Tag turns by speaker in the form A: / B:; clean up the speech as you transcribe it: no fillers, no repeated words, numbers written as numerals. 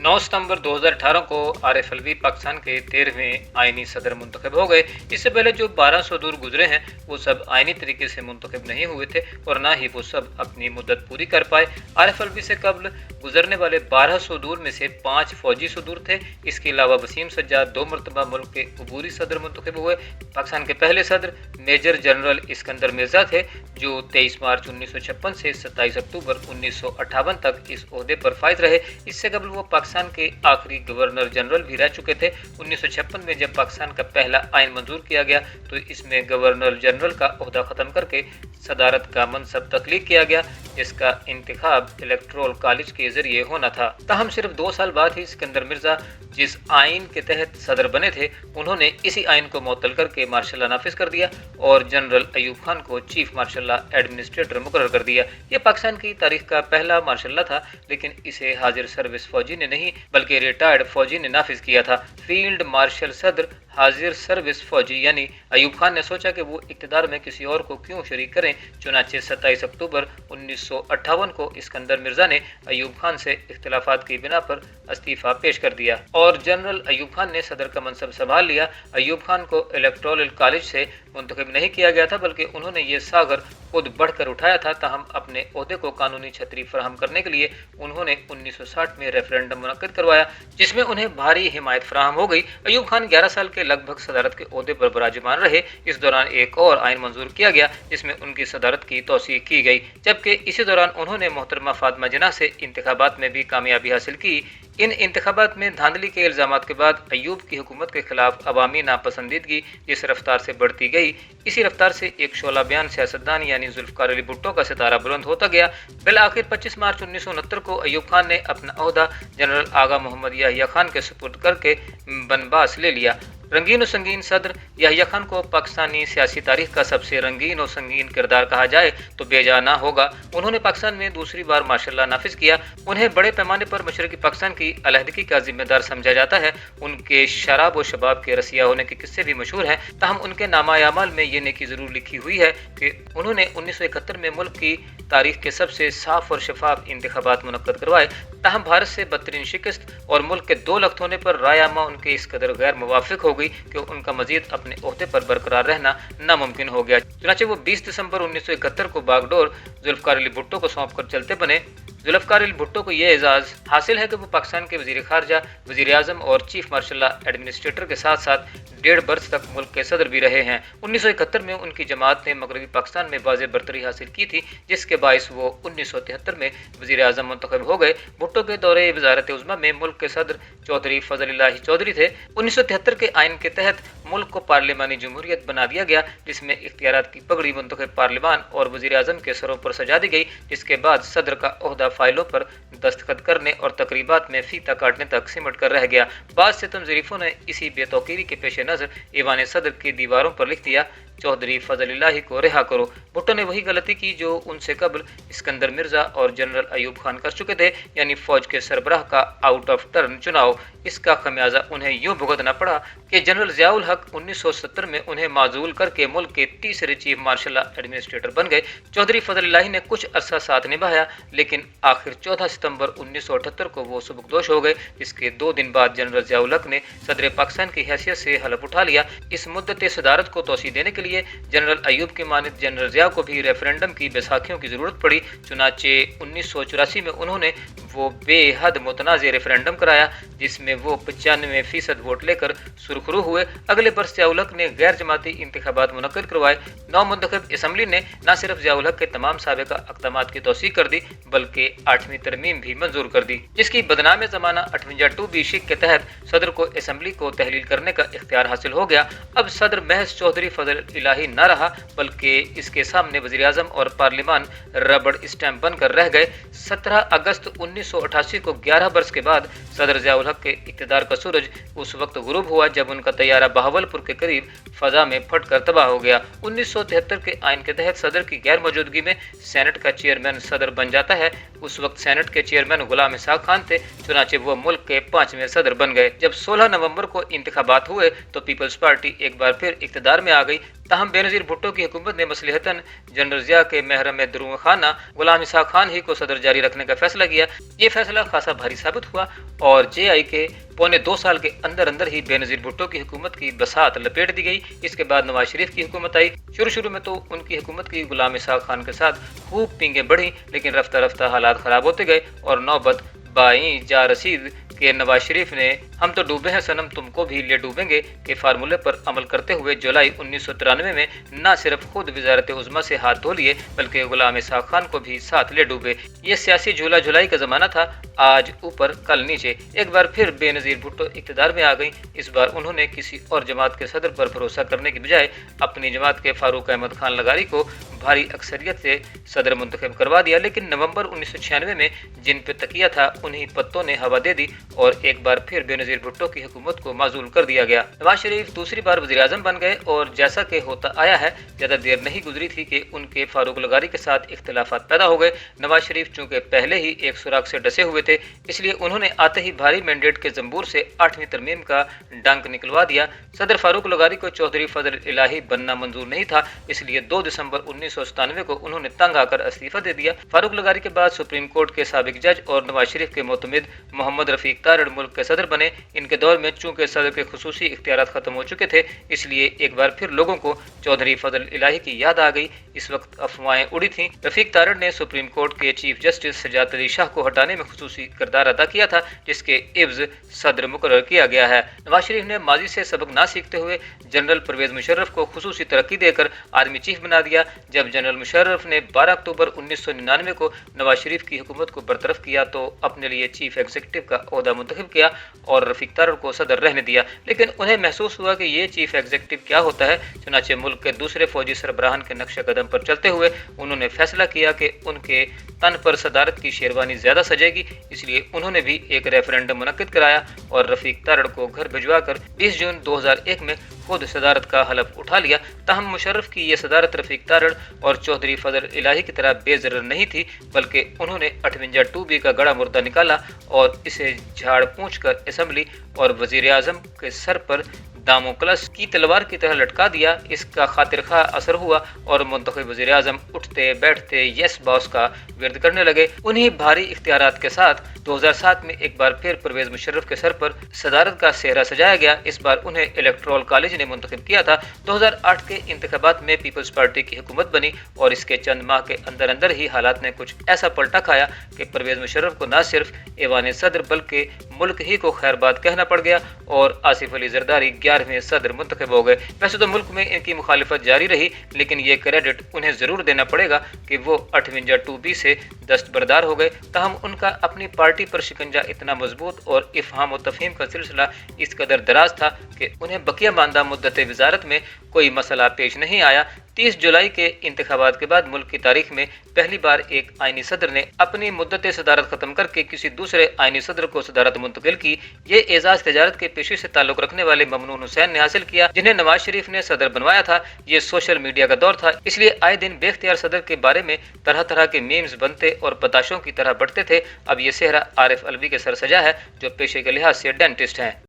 A: 9 सितंबर 2018 को आरिफ अलवी पाकिस्तान के 13वें आइनी सदर मुंतखब हो गए। इससे पहले जो 12 सदूर गुजरे हैं वो सब आइनी तरीके से मुंतखब नहीं हुए थे और ना ही वो सब अपनी मुद्दत पूरी कर पाए। आरिफ अलवी से कबल गुजरने वाले 12 सदूर में से 5 फौजी सदूर थे। इसके अलावा वसीम सज्जाद 2 मरतबा मुल्क के अबूरी सदर मुंतखब हुए। पाकिस्तान के पहले सदर मेजर जनरल इस्कंदर मिर्जा थे जो 23 मार्च 1956 से 27 अक्टूबर 1958 तक इस ओहदे पर फायज रहे। इससे कबल वो पाकिस्तान के आखिरी गवर्नर जनरल भी रह चुके थे। 1956 में जब पाकिस्तान का पहला आइन मंजूर किया गया तो इसमें गवर्नर जनरल का ओहदा ख़त्म करके सदारत का मनसब तख्लीक किया गया, जिसका इंतखाब इलेक्टोरल कॉलेज के जरिए होना था। ताहम सिर्फ 2 साल बाद ही सिकंदर मिर्जा जिस आइन के तहत सदर बने थे उन्होंने इसी आइन को मुअत्तल करके मार्शल नाफिज कर दिया और जनरल अयूब खान को चीफ मार्शल एडमिनिस्ट्रेटर मुकर्रर कर दिया। यह पाकिस्तान की तारीख का पहला मार्शल था, लेकिन इसे हाजिर सर्विस फौजी ने नहीं बल्कि रिटायर्ड फौजी ने नाफिज किया था। फील्ड मार्शल सदर हाजिर सर्विस फौजी यानी अयूब खान ने सोचा कि वो इक़्तिदार में किसी और को क्यों शरीक करें। चुनाचे 27 अक्टूबर 1958 को इस्कंदर मिर्जा ने अयूब खान से इख्तिलाफात की बिना पर इस्तीफा पेश कर दिया और जनरल अयूब खान ने सदर का मनसब संभाल लिया। अयूब खान को इलेक्टोरल कॉलेज से मुंतखब नहीं किया गया था बल्कि उन्होंने ये सागर खुद बढ़कर उठाया था। ताहम अपने ओहदे को कानूनी छतरी फराहम करने के लिए उन्होंने 1960 में रेफरेंडम मुनक्किद करवाया जिसमें उन्हें भारी हिमायत फराहम हो गई। अयूब खान 11 साल के लगभग सदारत के ओहदे पर बराजमान रहे। इस दौरान एक और आइन मंजूर किया गया जिसमें उनकी सदारत की तौसीक की गई, जबकि इसी दौरान उन्होंने मोहतरमा फातिमा जिन्ना से इंतखाबात में भी कामयाबी हासिल की। इन इंतखाबात में धांधली के इल्जामात के बाद अयूब की हुकूमत के खिलाफ अवामी नापसंदीदगी जिस रफ्तार से बढ़ती गई, इसी रफ्तार से एक शोला बयान सियासतदान यानी जुल्फ़िकार अली भुट्टो का सितारा बुलंद होता गया। बिल आखिर 25 मार्च 1969 को अयूब खान ने अपना ओहदा जनरल आगा मोहम्मद याहिया खान के सुपुर्द करके बनबास ले लिया। रंगीन और संगीन सदर याहिया खान को पाकिस्तानी सियासी तारीख का सबसे रंगीन और संगीन किरदार कहा जाए तो बेजा ना होगा। उन्होंने पाकिस्तान में दूसरी बार मार्शल नाफिज किया। उन्हें बड़े पैमाने पर मशरकी पाकिस्तान की अलहदगी का जिम्मेदार समझा जाता है। उनके शराब और शबाब के रसिया होने के किस्से भी मशहूर हैं। ताहम उनके नामा-ए-आमाल में ये नेकी जरूर लिखी हुई है कि उन्होंने 1971 में मुल्क की तारीख के सबसे साफ और शफाफ इंतखाबात मुनक्कद करवाए। ताहम भारत से बदतरीन शिकस्त और मुल्क के 2 लख्त होने पर रायमा उनके इस कदर गैर मुवाफिक हो गई कि उनका मजीद अपने ओहदे पर बरकरार रहना नामुमकिन हो गया। चुनांचे वो 20 दिसंबर 1971 को बागडोर जुल्फ़िकार अली भुट्टो को सौंप कर चलते बने। जुल्फ़िकार अली भुट्टो को यह एजाज़ हासिल है कि वो पाकिस्तान के वज़ीर ख़ारजा, वज़ीर आज़म और चीफ मार्शल एडमिनिस्ट्रेटर के साथ साथ 1.5 बरस तक मुल्क के सदर भी रहे हैं। 1971 में उनकी जमात ने मगरबी पाकिस्तान में वाज़ेह बरतरी हासिल की थी, जिसके बायस वो 1973 में वज़ीर आज़म मुंतखब हो गए। भुट्टो के दौरे वज़ारत उज़्मा में मुल्क के सदर चौधरी फजल इलाही चौधरी थे। 1973 के आइन के तहत मुल्क को पार्लिमानी जमहूरियत बना दिया गया, जिसमें इख्तियारात की पगड़ी मुंतखब पार्लिमान और वज़ीर आज़म के सरों पर सजा दी गई, जिसके बाद सदर का ओहदा फाइलों पर दस्तखत करने और तकरीबात में फीता काटने तक सिमट कर रह गया। बाद सितम ज़रीफ़ों ने इसी बेतौकीरी के पेश नज़र ईवान सदर की दीवारों पर लिख दिया, चौधरी फजल इलाही को रिहा करो। भुट्टो ने वही गलती की जो उनसे कबल इस्कंदर मिर्जा और जनरल अयूब खान कर चुके थे, यानी फौज के सरबराह का आउट ऑफ टर्न चुनाव। इसका खमियाजा उन्हें यूं भुगतना पड़ा कि जनरल ज़ियाउल हक 1970 में उन्हें माजूल करके मुल्क के तीसरे चीफ मार्शल एडमिनिस्ट्रेटर बन गए। चौधरी फजल इलाही ने कुछ अरसा साथ निभाया, लेकिन आखिर 14 सितंबर 1978 को वो सुबकदोश हो गए, जिसके 2 दिन बाद जनरल ज़ियाउल हक ने सदर पाकिस्तान की हैसियत से हलफ उठा लिया। इस मुद्दत सदारत को तोसी देने के लिए जनरल अयूब के मानद जनरल ज़िया को भी रेफरेंडम की बैसाखियों की जरूरत पड़ी। चुनाचे 1984 में उन्होंने वो बेहद मुतनाज़ रेफरेंडम कराया जिसमें वो 95% वोट लेकर सुरखरू हुए। अगले बरस ज़ियाउल हक ने गैर जमाती इंतखाबात मुनक्किद करवाए। नौ मुंतखब असम्बली ने न सिर्फ ज़ियाउल हक के तमाम साबिका अक़दामात की तौसीक़ कर दी बल्कि 8वीं तरमीम भी मंजूर कर दी, जिसकी बदनाम ज़माना 58 बी शिक के तहत सदर को असम्बली को तहलील करने का इख्तियार हासिल हो गया। अब सदर महज चौधरी फजल इलाही न रहा बल्कि इसके सामने वज़ीर आज़म और पार्लिमान रबड़ स्टैम्प बनकर रह गए। 17 अगस्त 1988 को 11 बरस के बाद सदर ज़ियाउल हक के इक़्तिदार का सूरज उस वक्त गुरूब हुआ जब उनका तैयारा बहावलपुर के करीब फ़ज़ा में फटकर तबाह हो गया। 1973 के आइन के तहत सदर की गैर मौजूदगी में सेनेट का चेयरमैन सदर बन जाता है। उस वक्त सेनेट के चेयरमैन गुलाम इसहाक खान थे, चुनाचे वो मुल्क के 5वें सदर बन गए। जब 16 नवंबर को इंतखाबात हुए तो पीपल्स पार्टी एक बार फिर इक़्तिदार में आ गई। ताहम बेनज़ीर भुट्टो की हुकूमत ने मसलहतन जनरल ज़िया के महरम दरूं खाना गुलाम इसहाक खान ही को सदर जारी रखने का फैसला किया। ये फैसला खासा भारी साबित हुआ और JI के पौने 2 साल के अंदर अंदर ही बेनज़ीर भुट्टो की हुकूमत की बसात लपेट दी गई। इसके बाद नवाज शरीफ की हुकूमत आई। शुरू में तो उनकी हुकूमत की गुलाम इसहाक खान के साथ खूब पींगें बढ़ी, लेकिन रफ्ता रफ्ता हालात ख़राब होते गए और नौबत बाई जा रसीद के नवाज शरीफ ने हम तो डूबे हैं सनम तुमको भी ले डूबेंगे के फार्मूले पर अमल करते हुए जुलाई 1993 में न सिर्फ खुद वजारत उज़्मा से हाथ धो लिए बल्कि गुलाम इसहाक खान को भी साथ ले डूबे। ये सियासी झूला झुलाई का जमाना था, आज ऊपर कल नीचे। एक बार फिर बेनज़ीर भुट्टो इक़्तिदार में आ गई। इस बार उन्होंने किसी और जमात के सदर पर भरोसा करने की बजाय अपनी जमात के फारूक अहमद खान लगारी को भारी अक्सरियत से सदर मुंतखब करवा दिया। लेकिन नवंबर 1996 में जिन पे तकिया था उन्हीं पत्तों ने हवा दे दी और एक बार फिर बेनज़ीर भुट्टो की हुकूमत को माजूल कर दिया गया। नवाज शरीफ दूसरी बार वज़ीर आज़म बन गए और जैसा कि होता आया है, ज़्यादा देर नहीं गुजरी थी कि उनके फारूक लगारी के साथ इख्तिलाफात पैदा हो गए। नवाज शरीफ चूंकि पहले ही एक सुराग से डसे हुए थे, इसलिए उन्होंने आते ही भारी मैंडेट के जंबूर से 8वीं तरमीम का डंक निकलवा दिया। सदर फारूक लगारी को चौधरी फजल इलाही बनना मंजूर नहीं था, इसलिए 2 दिसंबर 1997 को उन्होंने तंग आकर इस्तीफा दे दिया। फारूक लगारी के बाद सुप्रीम कोर्ट के साबिक जज और नवाज शरीफ के मोतमिद मोहम्मद रफीक तारड़ मुल्क के सदर बने। इनके दौर में चूंकि सदर के खुसूसी इख्तियारात खत्म हो चुके थे, इसलिए एक बार फिर लोगों को चौधरी फजल इलाही की याद आ गई। इस वक्त अफवाहें उड़ी थीं। रफीक तारड़ ने सुप्रीम कोर्ट के चीफ जस्टिस सजात अली शाह को हटाने में खुसूसी किरदार अदा किया था, जिसके इव्ज सदर मुकर्रर किया गया है। नवाज शरीफ ने माजी से सबक ना सीखते हुए जनरल परवेज मुशर्रफ को खुसूसी तरक्की देकर आर्मी चीफ बना दिया। जब जनरल मुशर्रफ ने 12 अक्टूबर 1999 को नवाज शरीफ की हुकूमत को बरतरफ किया तो अपने लिए चीफ एग्जीक्यूटिव का ओहदा मुंतखब किया और रफीक तारड़ को सदर रहने दिया। लेकिन उन्हें महसूस हुआ कि ये चीफ एग्जीक्यूटिव क्या होता है। चुनाचे मुल्क के दूसरे फौजी सरबराहान के नक्शे कदम पर चलते हुए उन्होंने फैसला किया कि उनके तन पर सदारत की शेरवानी ज्यादा सजेगी, इसलिए उन्होंने भी एक रेफरेंडम मुनक्किद कराया और रफीक तारड़ को घर भिजवा कर 20 जून 2001 में खुद सदारत का हलफ उठा लिया। ताहम मुशर्रफ की यह सदारत रफीक तारड़ और चौधरी फजल इलाही की तरह बेजरर नहीं थी, बल्कि उन्होंने 58 2B का गड़ा मुर्दा निकाला और इसे झाड़ पूंछ कर असम्बली और वजीर आजम के सर पर दामोक्लस की तलवार की तरह लटका दिया। इसका खातिर खा असर हुआ और मुंतखब वज़ीर आज़म उठते बैठते यस बॉस का विर्द करने लगे। उन्हीं भारी इख्तियारात के साथ 2007 में एक बार फिर परवेज मुशर्रफ के सर पर सदारत का सेहरा सजाया गया। इस बार उन्हें इलेक्टोरल कॉलेज ने मुंतखब किया था। 2008 के इंतखाबात में पीपल्स पार्टी की हुकूमत बनी और इसके चंद माह के अंदर अंदर ही हालात ने कुछ ऐसा पलटा खाया कि परवेज मुशर्रफ को न सिर्फ ऐवान सदर बल्कि मुल्क ही को खैरबाद कहना पड़ गया और आसिफ अली जरदारी 11वें सदर मुंतखब हो गए। वैसे तो मुल्क में इनकी मुखालिफत जारी रही, लेकिन ये क्रेडिट उन्हें जरूर देना पड़ेगा कि वो 58 2B से दस्तबरदार हो गए। ताहम उनका अपनी पार्टी पर शिकंजा इतना मजबूत और इफ़हाम व तफहीम का सिलसिला इस कदर दराज था कि उन्हें बकिया मानदा मुद्दत वजारत में कोई मसला पेश नहीं आया। 30 जुलाई के इंतखाबात के बाद मुल्क की तारीख में पहली बार एक आईनी सदर ने अपनी मुद्दत सदारत खत्म करके किसी दूसरे आईनी सदर को सदारत मुंतकिल की। ये एजाज तजारत के पेशे से ताल्लुक रखने वाले ममनून हुसैन ने हासिल किया, जिन्हें नवाज शरीफ ने सदर बनवाया था। ये सोशल मीडिया का दौर था, इसलिए आए दिन बेख्तियार सदर के बारे में तरह तरह के मीम्स बनते और बताशों की तरह बढ़ते थे। अब ये सेहरा आरिफ अलवी के सर सजा है, जो पेशे के लिहाज से डेंटिस्ट हैं।